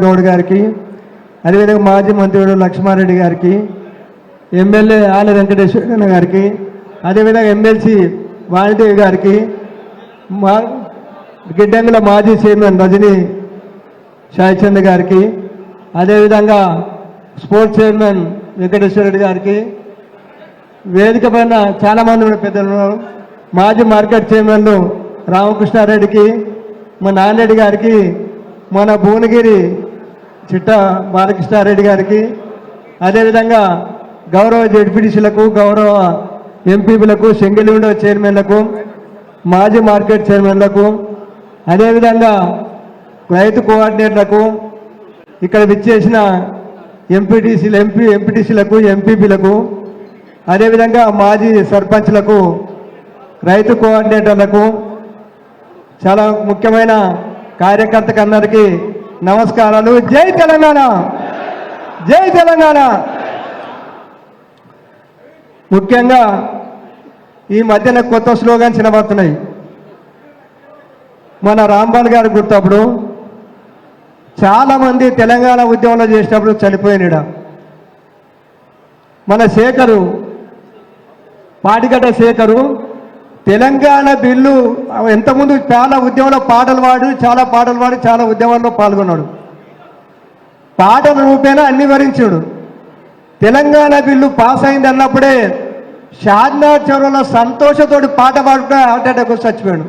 గౌడ్ గారికి, అదేవిధంగా మాజీ మంత్రులు లక్ష్మారెడ్డి గారికి, ఎమ్మెల్యే ఆల వెంకటేశ్వర గారికి, అదేవిధంగా ఎమ్మెల్సీ వాణిదేవి గారికి, గిడ్డంగుల మాజీ చైర్మన్ రజనీ సాయిచంద్ గారికి, అదేవిధంగా స్పోర్ట్స్ చైర్మన్ వెంకటేశ్వర రెడ్డి గారికి, వేదిక పైన చాలామంది పెద్దలు ఉన్నారు, మాజీ మార్కెట్ చైర్మన్లు రామకృష్ణారెడ్డికి, మా నాన్నరెడ్డి గారికి, మన భువనగిరి చిట్ట బాలకృష్ణారెడ్డి గారికి, అదేవిధంగా గౌరవ జెడ్పీటీసీలకు, గౌరవ ఎంపీలకు, సింగిల్ విండో చైర్మన్లకు, మాజీ మార్కెట్ చైర్మన్లకు, అదేవిధంగా రైతు కోఆర్డినేటర్లకు, ఇక్కడ విచ్చేసిన ఎంపీటీసీలకు, ఎంపీపీలకు, అదేవిధంగా మాజీ సర్పంచ్లకు, రైతు కోఆర్డినేటర్లకు, చాలా ముఖ్యమైన కార్యకర్తకు అందరికీ నమస్కారాలు. జై తెలంగాణ, జై తెలంగాణ. ముఖ్యంగా ఈ మధ్యన కొత్త స్లోగన్స్ వినబడుతున్నాయి. మన రాంబాల్ గారు గుర్తప్పుడు చాలామంది తెలంగాణ ఉద్యమంలో చేసినప్పుడు చనిపోయినాడు. మన శేఖరు, పాటిగడ్డ శేఖరు తెలంగాణ బిల్లు ఎంతముందు చాలా ఉద్యమంలో పాటలు పాడి చాలా ఉద్యమాల్లో పాల్గొన్నాడు. పాటల రూపేణా అన్ని వివరించాడు. తెలంగాణ బిల్లు పాస్ అయింది అన్నప్పుడే షాద్నార్ చౌరలో సంతోషతోటి పాట పాడుతూ హార్ట్ అటాక్ వచ్చి చచ్చిపోయాడు.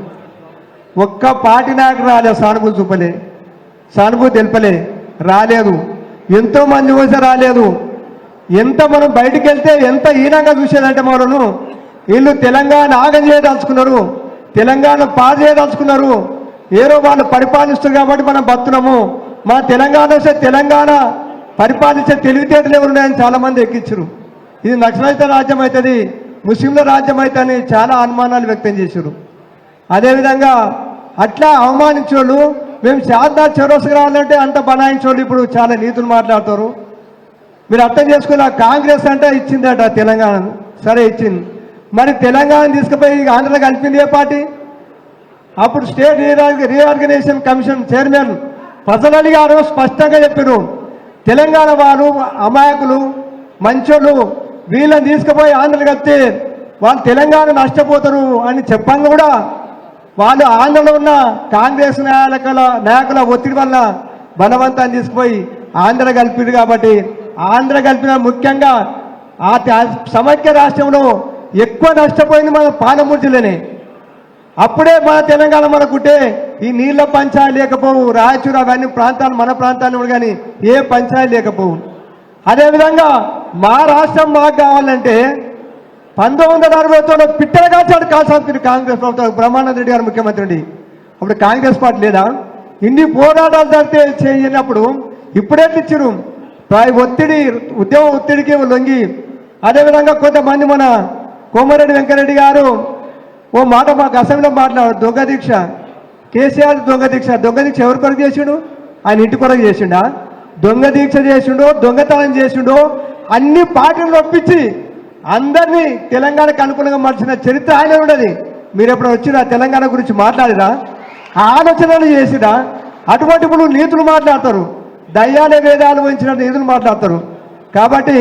ఒక్క పార్టీ నాయకుడు రాలేదు, సానుభూతి చూపలే, సానుభూతి తెలుపలే, రాలేదు. ఎంతోమంది ఊస రాలేదు. ఎంత మనం బయటికి వెళ్తే ఎంత హీనంగా చూసేదంటే మనను వీళ్ళు తెలంగాణ ఆగం చేయదలుచుకున్నారు, తెలంగాణ పాడు చేయదలుచుకున్నారు, ఏరో వాళ్ళు పరిపాలిస్తారు కాబట్టి మనం బతున్నాము, మన తెలంగాణ వస్తే తెలంగాణ పరిపాలించే తెలివితేటలు ఎవరున్నాయని చాలామంది ఎక్కించారు. ఇది నక్సలైత రాజ్యం అవుతుంది, ముస్లింల రాజ్యం అవుతుందని చాలా అనుమానాలు వ్యక్తం చేశారు. అదేవిధంగా అట్లా అవమానించోళ్ళు మేము షాద్నార్ చౌరస్కి రావాలంటే అంత బనాయించోళ్ళు ఇప్పుడు చాలా నీతులు మాట్లాడతారు. మీరు అర్థం చేసుకున్న కాంగ్రెస్ అంటే ఇచ్చిందట తెలంగాణ, సరే ఇచ్చింది, మరి తెలంగాణ తీసుకుపోయి ఆంధ్రలో కలిపింది ఏ పార్టీ? అప్పుడు state reorganization commission chairman Fazal Ali గారు స్పష్టంగా చెప్పారు, తెలంగాణ వారు అమాయకులు, మంచోళ్ళు, వీళ్ళని తీసుకుపోయి ఆంధ్రలో కలిపితే వాళ్ళు తెలంగాణ నష్టపోతారు అని చెప్పంగా కూడా వాళ్ళు ఆంధ్రలో ఉన్న కాంగ్రెస్ నాయకుల ఒత్తిడి వల్ల బలవంతాన్ని తీసుకుపోయి ఆంధ్ర కలిపారు. కాబట్టి ఆంధ్ర కలిపిన ముఖ్యంగా ఆ సమైక్య రాష్ట్రంలో ఎక్కువ నష్టపోయింది మన పాలమూర్తిలోనే. అప్పుడే మన తెలంగాణ మనకుంటే ఈ నీళ్ల పంచాయతీ లేకపోవు, రాయచూరు అవన్నీ ప్రాంతాలు మన ప్రాంతాలు కానీ ఏ పంచాయతీ లేకపోవు. అదేవిధంగా మా రాష్ట్రం మాకు కావాలంటే 1960లో పిట్టల కాల్చాడు కాల్చాల్సింది కాంగ్రెస్ ప్రభుత్వం, బ్రహ్మానంద రెడ్డి గారు ముఖ్యమంత్రి. అప్పుడు కాంగ్రెస్ పార్టీ లేదా? ఇన్ని పోరాటాలు జరిగితే చేయనప్పుడు ఇప్పుడేట్లు ఇచ్చారు? ఒత్తిడి, ఉద్యమం ఒత్తిడికి లొంగి. అదేవిధంగా కొంతమంది మన కోమరెడ్డి వెంకరెడ్డి గారు ఓ మాట మాకు అసెంబ్లీలో మాట్లాడారు, దొంగ దీక్ష, కేసీఆర్ దొంగ దీక్ష. దొంగ దీక్ష ఎవరి కొరకు చేసిండు? ఆయన ఇంటి కొరకు చేసిండా? దొంగ దీక్ష చేసిండో, దొంగతనం చేసిండో, అన్ని పార్టీలు ఒప్పించి అందరినీ తెలంగాణకు అనుకూలంగా మార్చిన చరిత్ర ఆయన ఉండదు. మీరు ఎప్పుడు వచ్చినా తెలంగాణ గురించి మాట్లాడిరా? ఆలోచనలు చేసిరా? అటువంటి ఇప్పుడు నీతులు మాట్లాడతారు, దయ్యాలే వేదాలు వహించిన నీతులు మాట్లాడతారు. కాబట్టి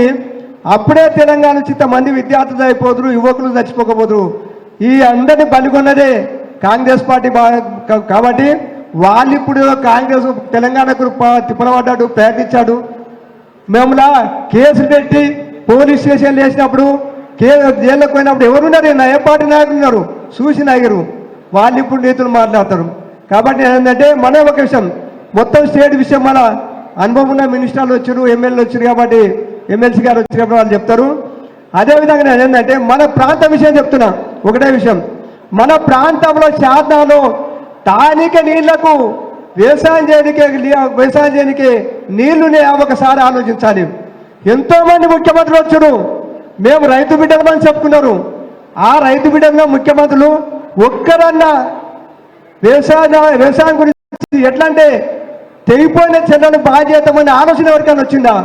అప్పుడే తెలంగాణ మంది విద్యార్థులు అయిపోతురు, యువకులు చచ్చిపోకపోతురు. ఈ అందరినీ బలిగొన్నదే కాంగ్రెస్ పార్టీ. కాబట్టి వాళ్ళు ఇప్పుడు కాంగ్రెస్ తెలంగాణకు తిప్పలబడ్డాడు, ప్రయత్నించాడు. మేములా కేసులు పెట్టి పోలీస్ స్టేషన్లు వేసినప్పుడు, జైల్లోకి పోయినప్పుడు ఎవరున్నారు? ఏ పార్టీ నాయకులు ఉన్నారు? చూసి నాయకులు వాళ్ళు ఇప్పుడు నీతులు మాట్లాడతారు. కాబట్టి ఏంటంటే మన ఒక విషయం, మొత్తం స్టేట్ విషయం మన అనుభవం ఉన్న మినిస్టర్లు వచ్చారు, ఎమ్మెల్యేలు వచ్చారు, కాబట్టి ఎమ్మెల్సీ గారు వచ్చినప్పుడు వాళ్ళు చెప్తారు. అదేవిధంగా నేను ఏంటంటే మన ప్రాంతం విషయం చెప్తున్నా. ఒకటే విషయం, మన ప్రాంతంలో శాతాలో స్థానిక నీళ్లకు వ్యవసాయం చేయడానికి నీళ్లునే ఒకసారి ఆలోచించాలి. ఎంతోమంది ముఖ్యమంత్రులు వచ్చారు, మేము రైతు బిడ్డలమని చెప్పుకున్నారు. ఆ రైతు బిడ్డలుగా ముఖ్యమంత్రులు ఒక్కరన్నా వ్యవసాయం గురించి ఎట్లా అంటే తెగిపోయిన చెల్లెలు బాధ్యతమని ఆలోచన ఎవరికైనా వచ్చిందా?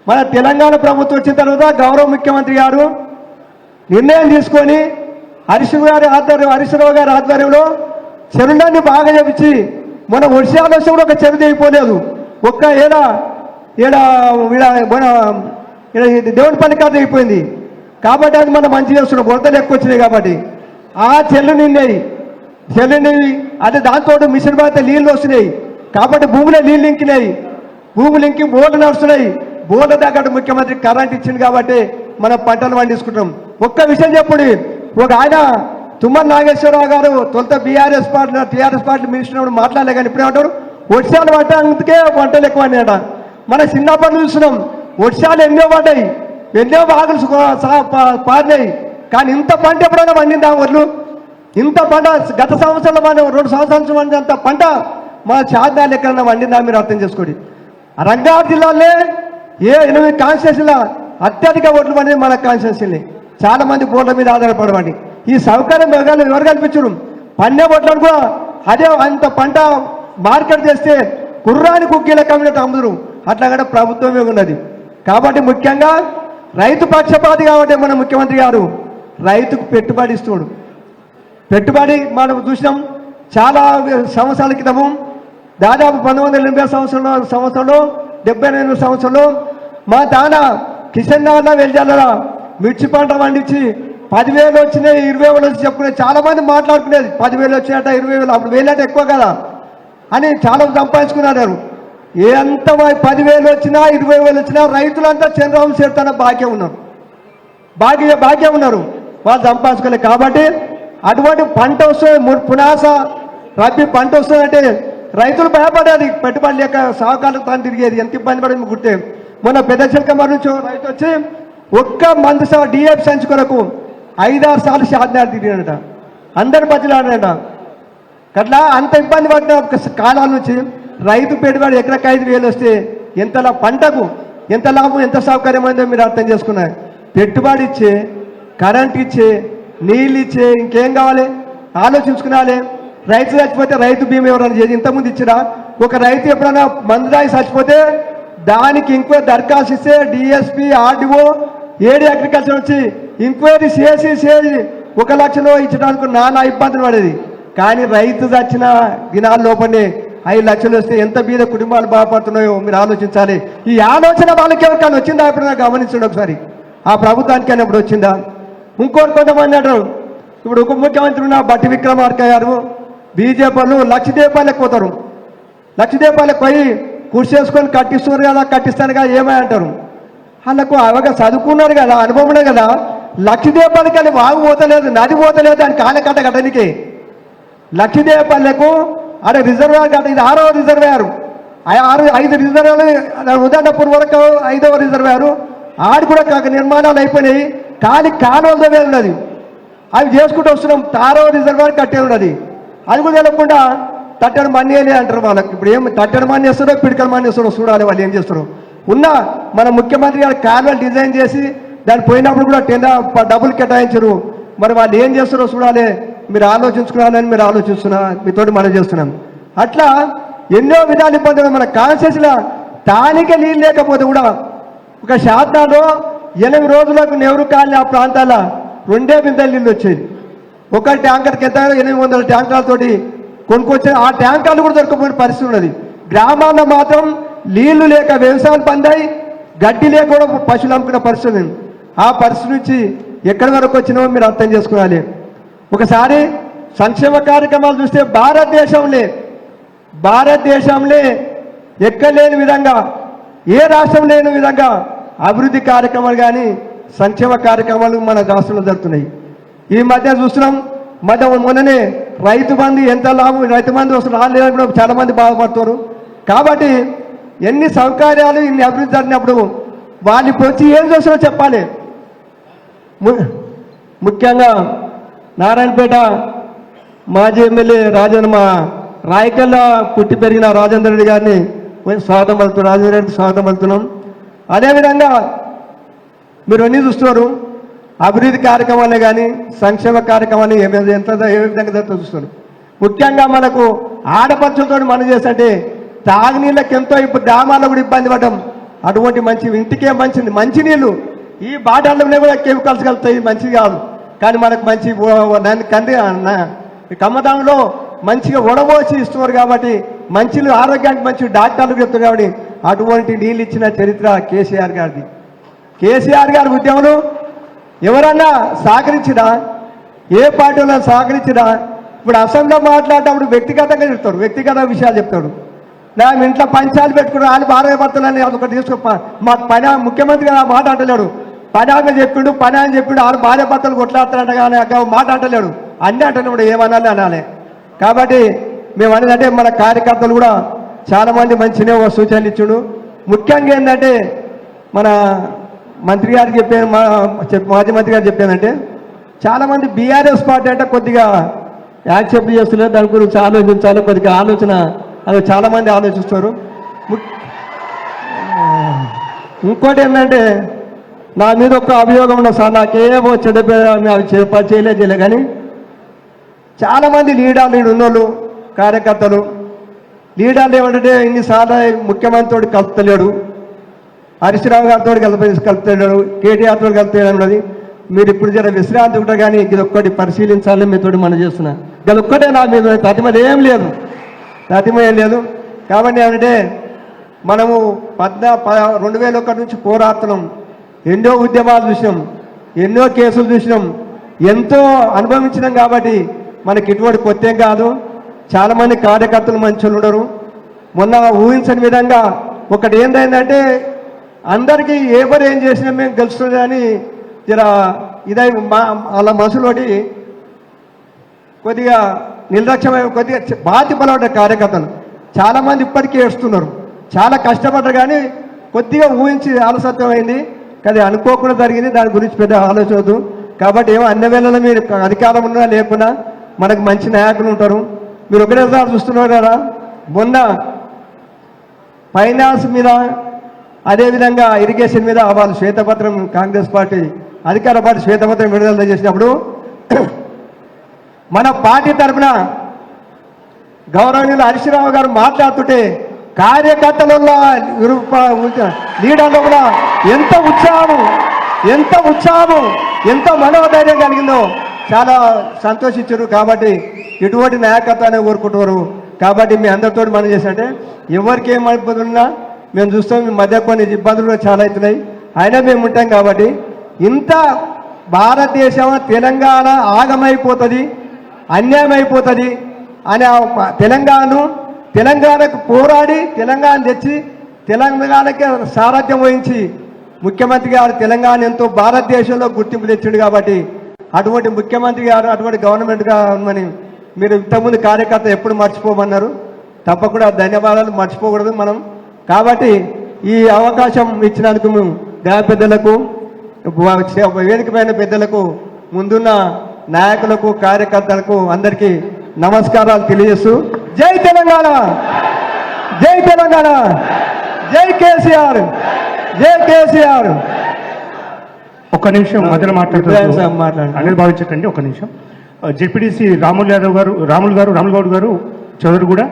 మన తెలంగాణ ప్రభుత్వం వచ్చిన తర్వాత గౌరవ ముఖ్యమంత్రి గారు నిర్ణయం తీసుకొని హరీశ్రావు గారి ఆధ్వర్యంలో చెరువులన్నీ బాగా చేపించి మన వర్షాలు వస్తే కూడా ఒక చెరువు తెగిపోలేదు. ఒక్క ఏడా దేవుని పని కాదు అయిపోయింది కాబట్టి అది మనం మంచి చేస్తున్నాం. వరదలు ఎక్కువ వచ్చినాయి కాబట్టి ఆ చెల్లు నిన్నాయి అదే దాంతో మిషన్ పడితే నీళ్ళు వస్తున్నాయి కాబట్టి భూమిలో నీళ్ళు ఇంకినాయి, భూములు ఇంకి బోర్లు నడుస్తున్నాయి. బోర్ల దగ్గర ముఖ్యమంత్రి కరెంట్ ఇచ్చింది కాబట్టి మనం పంటలు పండించుకుంటాం. ఒక్క విషయం చెప్పుడు, ఒక ఆయన తుమ్మల నాగేశ్వరరావు గారు తొలుత టీఆర్ఎస్ పార్టీ మినిస్టర్ మాట్లాడలే కానీ ఇప్పుడు ఏమంటారు వర్షాలు పడ్డాకే పంటలు ఎక్కువ అన్నాయట. మన చిన్నప్పటి చూస్తున్నాం వర్షాలు ఎన్నో పడ్డాయి, ఎన్నో బాగులు పారినాయి కానీ ఇంత పంట ఎప్పుడైనా పండిందా ఒడ్లు? ఇంత పంట గత సంవత్సరంలో మన 2 సంవత్సరాల నుంచి పండినంత పంట మన చార్దాలు ఎక్కడన్నా వండిందా మీరు అర్థం చేసుకోండి. రంగారెడ్డి జిల్లాలో 8 కాన్స్టిట్యూన్సీల అత్యధిక ఓట్లు పడింది మన కాన్స్టిట్యూన్సీని. చాలా మంది బోర్ల మీద ఆధారపడవండి. ఈ సౌకర్యం ఎవరు కల్పించరు? పన్నే ఓట్లను కూడా అదే అంత పంట మార్కెట్ చేస్తే కుర్రాని కుక్కీల కమ్యూనిటీ అమ్ముదురు, అట్లా కూడా ప్రభుత్వమే ఉన్నది. కాబట్టి ముఖ్యంగా రైతు పక్షపాతి కాబట్టి మన ముఖ్యమంత్రి గారు రైతుకు పెట్టుబడి ఇస్తున్నాడు. పెట్టుబడి మనం చూసినాం చాలా సంవత్సరాల క్రితము, దాదాపు 1980 సంవత్సరంలో 78 సంవత్సరంలో మా తాన కిషన్ నగర్లో వెళ్ళాల మిర్చి పంట పండించి 10,000 వచ్చినాయి, 20,000 వచ్చి చెప్పుకునేది. చాలా మంది మాట్లాడుకునేది 10,000 వచ్చినట్ట 20,000, అప్పుడు 1,000 అంటే ఎక్కువ కదా అని చాలా సంపాదించుకున్నారు. ఎంత 10,000 వచ్చినా 20,000 వచ్చినా రైతులంతా చంద్రబాబు చేరుతాన బాగా ఉన్నారు, వాళ్ళు సంపాదించుకోలేదు. కాబట్టి అటువంటి పంట వస్తుంది, పునాస రబ్బీ పంట వస్తుందంటే రైతులు భయపడేది, పెట్టుబడి లేక సహకారులకు తాను తిరిగేది, ఎంత ఇబ్బంది పడింది గుర్తే. మొన్న పెద్ద చిలకమ్మ నుంచి రైతు వచ్చి ఒక్క మందు డిఎఫ్ సంచి కొరకు 5-6 సార్లు షాద్నాలు తిరిగినట, అందరి మధ్యలో ఆడినట. అట్లా అంత ఇబ్బంది పడిన కాలాల నుంచి రైతు పెట్టుబడి ఎకరకు 5,000 వస్తే ఎంతలా పంటకు ఎంత లాభం, ఎంత సౌకర్యమైందో మీరు అర్థం చేసుకున్నారు. పెట్టుబడి ఇచ్చే, కరెంట్ ఇచ్చే, నీళ్ళు ఇచ్చే, ఇంకేం కావాలి ఆలోచించుకున్నాలి. రైతు చచ్చిపోతే రైతు బీమా ఎవరైనా చేసి ఇంతకుముందు ఇచ్చినా, ఒక రైతు ఎప్పుడైనా మందు రాయి చచ్చిపోతే దానికి ఇంక్వైరీ దరఖాస్తు ఇస్తే డిఎస్పీ ఆర్డీఓ ఏడీ అగ్రికల్చర్ వచ్చి ఇంక్వైరీ చేసి 1 లక్షలో ఇచ్చడానికి నానా ఇబ్బందులు పడేది. కానీ రైతు చచ్చిన దినాల లోపలనే 5 లక్షలు వస్తే ఎంత మీద కుటుంబాలు బాధపడుతున్నాయో మీరు ఆలోచించాలి. ఈ ఆలోచన వాళ్ళకి ఎవరికైనా వచ్చిందా ఎప్పుడైనా గమనించండి ఒకసారి. ఆ ప్రభుత్వానికైనా ఇప్పుడు వచ్చిందా? ఇంకోటి కొంతమంది అంటారు, ఇప్పుడు ఉప ముఖ్యమంత్రి ఉన్న బట్టి విక్రమార్క గారు బీజేపీ వాళ్ళు లక్ష పోతారు, లక్ష పోయి కృషి చేసుకొని కట్టిస్తున్నారు కదా, కట్టిస్తాను కదా ఏమై అంటారు. వాళ్ళకు అవగా చదువుకున్నారు కదా, అనుభవం ఉన్నాయి కదా. లక్ష అని వాగు పోతలేదు, నది పోతలేదు, అని కాలకట్ట కట్టడానికి లక్ష అదే రిజర్వేర్ కట్ట, ఇది 6వ రిజర్వేరు, 5 రిజర్వేర్లు ఉదండపూర్ వరకు 5వ రిజర్వేరు, ఆడి కూడా నిర్మాణాలు అయిపోయినాయి. కానీ కాలువలతో ఉన్నది, అవి చేసుకుంటూ వస్తున్నాం. 6వ రిజర్వేర్ కట్టే ఉన్నది, అది కూడా తెలకుండా తట్టడి మనీ అని అంటారు. వాళ్ళకి ఇప్పుడు ఏం తట్టడి మనీ వేస్తారో పిడికల మనీ వేస్తారో చూడాలి వాళ్ళు ఏం చేస్తారో. మన ముఖ్యమంత్రి గారు కాలువలు డిజైన్ చేసి దాన్ని పోయినప్పుడు కూడా డబ్బులు కేటాయించరు. మరి వాళ్ళు ఏం చేస్తారో చూడాలి, మీరు ఆలోచించుకున్నారని మీరు ఆలోచిస్తున్నా, మీతోటి మనం చేస్తున్నాం. అట్లా ఎన్నో విధాలు ఇబ్బందులు. మన కాన్స్టిట్యూన్సీలో తానికే నీళ్ళు లేకపోతే కూడా ఒక శాతంలో 8 రోజులకు నెహ్రూ కాలనీ ఆ ప్రాంతాల 2 బిందెల నీళ్ళు వచ్చేది. ఒక ట్యాంకర్కి ఎంత 800 ట్యాంకర్లతోటి కొనుక్కొచ్చే, ఆ ట్యాంకర్లు కూడా దొరకపోయిన పరిస్థితి ఉన్నది. గ్రామాల్లో మాత్రం నీళ్లు లేక వ్యవసాయం పందాయి, గడ్డి లేక కూడా పశువులు అమ్ముకున్న పరిస్థితి ఉంది. ఆ పరిస్థితి నుంచి ఎక్కడి వరకు వచ్చినామో మీరు అర్థం చేసుకోవాలి. ఒకసారి సంక్షేమ కార్యక్రమాలు చూస్తే భారతదేశంలో ఎక్కడ లేని విధంగా, ఏ రాష్ట్రం లేని విధంగా అభివృద్ధి కార్యక్రమాలు కానీ సంక్షేమ కార్యక్రమాలు మన రాష్ట్రంలో జరుగుతున్నాయి. ఈ మధ్య చూస్తున్నాం, మొన్ననే రైతు బంధు ఎంత లాభం, రైతు బంధు వస్తుంది రాలేదని కూడా చాలా మంది బాధపడుతున్నారు. కాబట్టి ఎన్ని సౌకర్యాలు ఇన్ని అభివృద్ధి జరిగినప్పుడు వాళ్ళు ఇప్పుడు వచ్చి ఏం చేస్తారో చెప్పాలి. ముఖ్యంగా నారాయణపేట మాజీ ఎమ్మెల్యే మా రాయకల్లా పుట్టి పెరిగిన రాజేందర్ రెడ్డి గారిని స్వాగతం పలుకుతున్నాం, రాజేందర్ రెడ్డి స్వాగతం పలుకుతున్నాం. అదేవిధంగా మీరు అన్నీ చూస్తున్నారు, అభివృద్ధి కార్యక్రమాలే కానీ సంక్షేమ కార్యక్రమాలు ఏ విధంగా జరుగుతూ చూస్తున్నారు. ముఖ్యంగా మనకు ఆడపడుచులతో మనం చేస్తుంటే తాగునీళ్ళకి ఎంతో ఇప్పుడు గ్రామాల్లో కూడా ఇబ్బంది పడడం. అటువంటి ఇంటికే మంచినీళ్ళు ఈ బాటల్లో కూడా కెమికల్స్ కలుగుతాయి, మంచిది కాదు. కానీ మనకు కమ్మదాంలో మంచిగా ఉడబోసి ఇస్తున్నారు కాబట్టి మంచిలు ఆరోగ్యానికి మంచి డాక్టర్లు చెప్తారు కాబట్టి అటువంటి నీళ్ళు ఇచ్చిన చరిత్ర కేసీఆర్ గారిది. కేసీఆర్ గారి ఉద్యమంలో ఎవరన్నా సహకరించినా, ఏ పార్టీలో సహకరించినా, ఇప్పుడు అసెంబ్లీలో మాట్లాడేటప్పుడు వ్యక్తిగతంగా చెప్తాడు, వ్యక్తిగత విషయాలు చెప్తాడు. నా ఇంట్లో పంచాలు పెట్టుకుని వాళ్ళు భార్య భర్తలని అదొకటి తీసుకో. మాకు పని ముఖ్యమంత్రి గారు మాట అంటలేడు, పని ఆమె చెప్పిండు, పని అని చెప్పిండు, వాళ్ళు భార్య భర్తలు కొట్లాడుతారంట కానీ మాట అంటలేడు. అన్నీ అంటున్నాడు, ఏమనాలి అనాలి. కాబట్టి మేము అనేదంటే మన కార్యకర్తలు కూడా చాలామంది మంచినే సూచనలు ఇచ్చిండు. ముఖ్యంగా ఏంటంటే మన మంత్రి గారికి చెప్పాను, మాజీ మంత్రి గారు చెప్పానంటే చాలామంది బీఆర్ఎస్ పార్టీ అంటే కొద్దిగా యాక్సెప్ట్ చేస్తున్నారు, దాని గురించి ఆలోచించాలి, కొద్దిగా ఆలోచన అది చాలామంది ఆలోచిస్తారు. ఇంకోటి ఏంటంటే నా మీద ఒక అభియోగం ఉన్న సార్, నాకేమో చెడ్డ చేయలే కానీ చాలామంది లీడర్లు ఉన్నోళ్ళు కార్యకర్తలు లీడర్లు ఏమంటే ఇన్నిసార్లు ముఖ్యమంత్రితో కలుపుతలేడు, హరీష్ రావు గారితో కలుపుతలేడు, కేటీఆర్ తోటి కలుపుతలేడు అన్నది. మీరు ఇప్పుడు జర విశ్రాంతి ఉంటారు కానీ ఇది ఒక్కటి పరిశీలించాలని మీతోటి మనం చేస్తున్నా. ఇది ఒక్కటే నా మీద ప్రతిమది ఏం లేదు, ప్రతిమ ఏం లేదు. కాబట్టి ఏమంటే మనము 2001 నుంచి పోరాడుతున్నాం, ఎన్నో ఉద్యమాలు చూసినాం, ఎన్నో కేసులు చూసినాం, ఎంతో అనుభవించినాం. కాబట్టి మనకి ఇటువంటి కొత్త కాదు. చాలామంది కార్యకర్తలు మంచోళ్ళు ఉండరు. మొన్న ఊహించని విధంగా ఒకటి ఏంటంటే అందరికీ ఎవరు ఏం చేసినా మేము గెలుస్తుంది అని జర ఇదై అలా మనసులో కొద్దిగా నిర్లక్ష్యమై కొద్దిగా బాధ్యత పడే కార్యకర్తలు చాలామంది ఇప్పటికీ ఏడుస్తున్నారు. చాలా కష్టపడ్డారు కానీ కొద్దిగా ఊహించి ఆలస్యమైంది, కానీ అనుకోకుండా జరిగింది. దాని గురించి పెద్ద ఆలోచనదు. కాబట్టి ఏమో అన్ని వేళలో మీరు అధికారం ఉన్నా లేకున్నా మనకు మంచి నాయకులు ఉంటారు. మీరు ఒకటేసారి చూస్తున్నారు కదా, మొన్న ఫైనాన్స్ మీద అదేవిధంగా ఇరిగేషన్ మీద వాళ్ళు శ్వేతపత్రం, కాంగ్రెస్ పార్టీ అధికార పార్టీ శ్వేతపత్రం విడుదల చేసినప్పుడు మన పార్టీ తరఫున గౌరవనీయులు హరీష్ రావు గారు మాట్లాడుతుంటే కార్యకర్తలలో లీడర్లో కూడా ఎంత ఉత్సాహం ఎంత మనోధైర్యం కలిగిందో చాలా సంతోషించారు. కాబట్టి ఎటువంటి నాయకత్వాన్ని కోరుకుంటున్నారు. కాబట్టి మీ అందరితో మనం చేసినట్టే ఎవరికి ఏం ఇబ్బందులు ఉన్నా మేము చూస్తాం. మీ మధ్య కొన్ని ఇబ్బందులు కూడా చాలా అవుతున్నాయి, అయినా మేము ఉంటాం. కాబట్టి ఇంత భారతదేశం తెలంగాణ ఆగమైపోతుంది, అన్యాయం అయిపోతుంది అని తెలంగాణకు పోరాడి తెలంగాణ తెచ్చి తెలంగాణకి సారథ్యం వహించి ముఖ్యమంత్రి గారు తెలంగాణ ఎంతో భారతదేశంలో గుర్తింపు తెచ్చిండు. కాబట్టి అటువంటి ముఖ్యమంత్రి గారు అటువంటి గవర్నమెంట్గా ఉందని మీరు ఇంతకుముందు కార్యకర్త ఎప్పుడు మర్చిపోమన్నారు, తప్పకుండా ధన్యవాదాలు, మర్చిపోకూడదు మనం. కాబట్టి ఈ అవకాశం ఇచ్చినందుకు మేము పెద్దలకు, వేదిక పైన పెద్దలకు, ముందున్న నాయకులకు, కార్యకర్తలకు అందరికీ నమస్కారాలు తెలియజేస్తూ జై తెలంగాణ, జై తెలంగాణ, జై కేసీఆర్, జై కేసీఆర్. ఒక్క నిమిషం మధ్యలో మాట్లాడుతున్నారు, అనేది భావించకండి. ఒక్క నిమిషం. జెడ్పీటీసీ రాములు గౌడ్ గారు చదురు కూడా